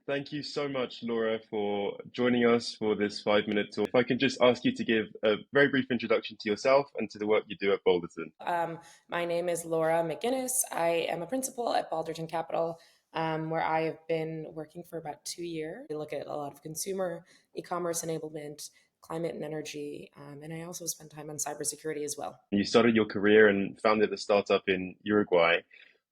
Thank you so much, Laura, for joining us for this 5 minute talk. If I can just ask you to give a very brief introduction to yourself and to the work you do at Balderton. My name is Laura McGinnis. I am a principal at Balderton Capital, where I have been working for about 2 years. We look at a lot of consumer, e-commerce enablement, climate and energy, and I also spend time on cybersecurity as well. You started your career and founded a startup in Uruguay.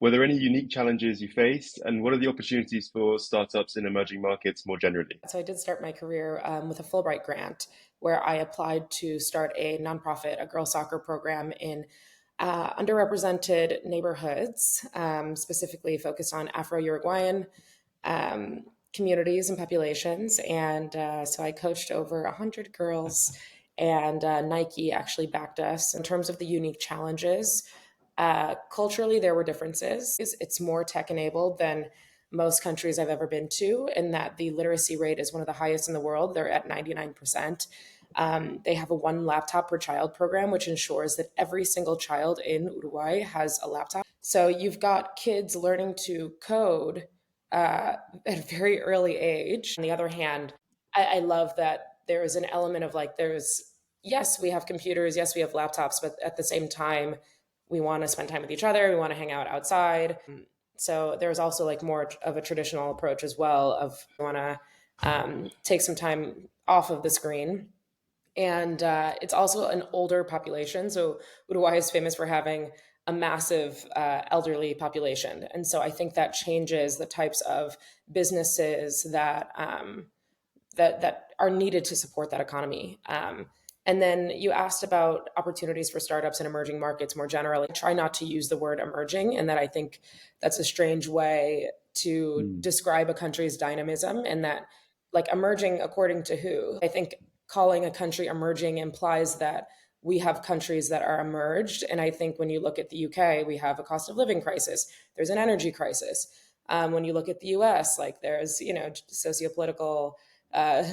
Were there any unique challenges you faced, and what are the opportunities for startups in emerging markets more generally? So I did start my career with a Fulbright grant where I applied to start a nonprofit, a girls soccer program in underrepresented neighborhoods, specifically focused on Afro-Uruguayan communities and populations. And so I coached over 100 girls, and Nike actually backed us. In terms of the unique challenges, culturally, there were differences. It's more tech enabled than most countries I've ever been to, in that the literacy rate is one of the highest in the world. They're at 99%. They have a one laptop per child program, which ensures that every single child in Uruguay has a laptop. So you've got kids learning to code at a very early age. On the other hand, I love that there is an element of like, yes, we have computers, yes, we have laptops, but at the same time, we want to spend time with each other, we want to hang out outside. So there's also like more of a traditional approach as well of we want to take some time off of the screen. And it's also an older population. So Uruguay is famous for having a massive elderly population. And so I think that changes the types of businesses that are needed to support that economy. And then you asked about opportunities for startups in emerging markets more generally. I try not to use the word emerging, and that I think that's a strange way to describe a country's dynamism, and that like emerging according to who. I think calling a country emerging implies that we have countries that are emerged. And I think when you look at the UK, we have a cost of living crisis. There's an energy crisis. When you look at the US, like there's, sociopolitical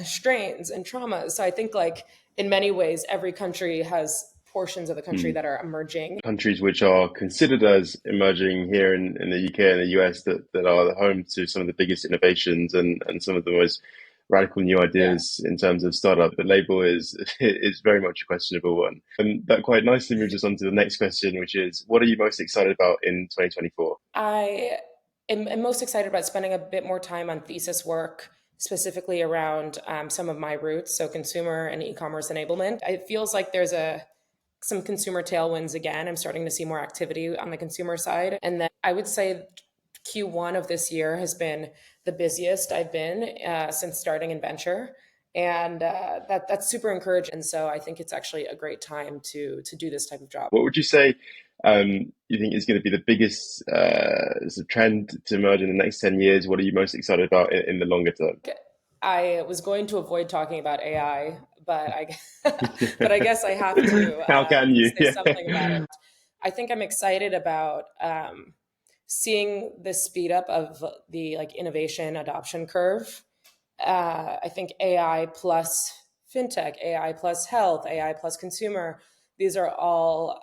strains and traumas. So I think like in many ways, every country has portions of the country that are emerging. Countries which are considered as emerging here in the UK and the US that are the home to some of the biggest innovations and some of the most radical new ideas in terms of startup. The label is very much a questionable one. And that quite nicely moves us on to the next question, which is, what are you most excited about in 2024? I am most excited about spending a bit more time on thesis work, specifically around some of my roots, so consumer and e-commerce enablement. It feels like there's some consumer tailwinds again. I'm starting to see more activity on the consumer side. And then I would say Q1 of this year has been the busiest I've been since starting in venture. And that's super encouraging. And so I think it's actually a great time to do this type of job. What would you say you think is going to be the biggest trend to emerge in the next 10 years? What are you most excited about in the longer term? I was going to avoid talking about AI, but I guess I have to How can you? say something about it. I think I'm excited about seeing the speed up of the like innovation adoption curve. I think AI plus fintech, AI plus health, AI plus consumer, these are all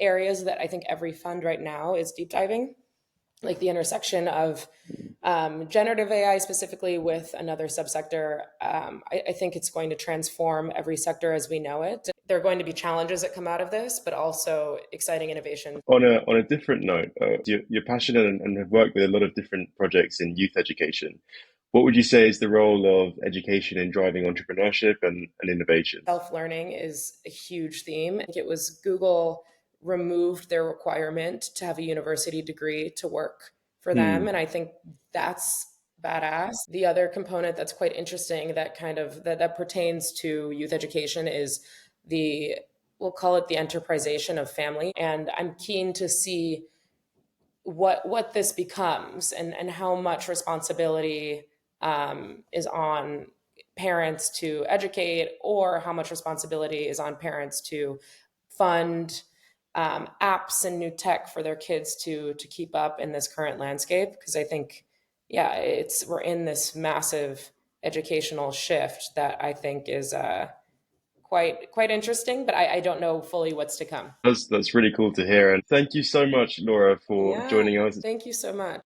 areas that I think every fund right now is deep diving, like the intersection of generative AI specifically with another subsector. I think it's going to transform every sector as we know it. There are going to be challenges that come out of this, but also exciting innovation. On a different note, you're passionate and have worked with a lot of different projects in youth education. What would you say is the role of education in driving entrepreneurship and innovation? Self-learning is a huge theme. I think it was Google removed their requirement to have a university degree to work for them. And I think that's badass. The other component that's quite interesting that that pertains to youth education is we'll call it the enterprisation of family. And I'm keen to see what this becomes and how much responsibility is on parents to educate, or how much responsibility is on parents to fund apps and new tech for their kids to keep up in this current landscape. Because I think, we're in this massive educational shift that I think is quite interesting, but I don't know fully what's to come. That's really cool to hear. And thank you so much, Laura, for Yeah, joining us. thank you so much.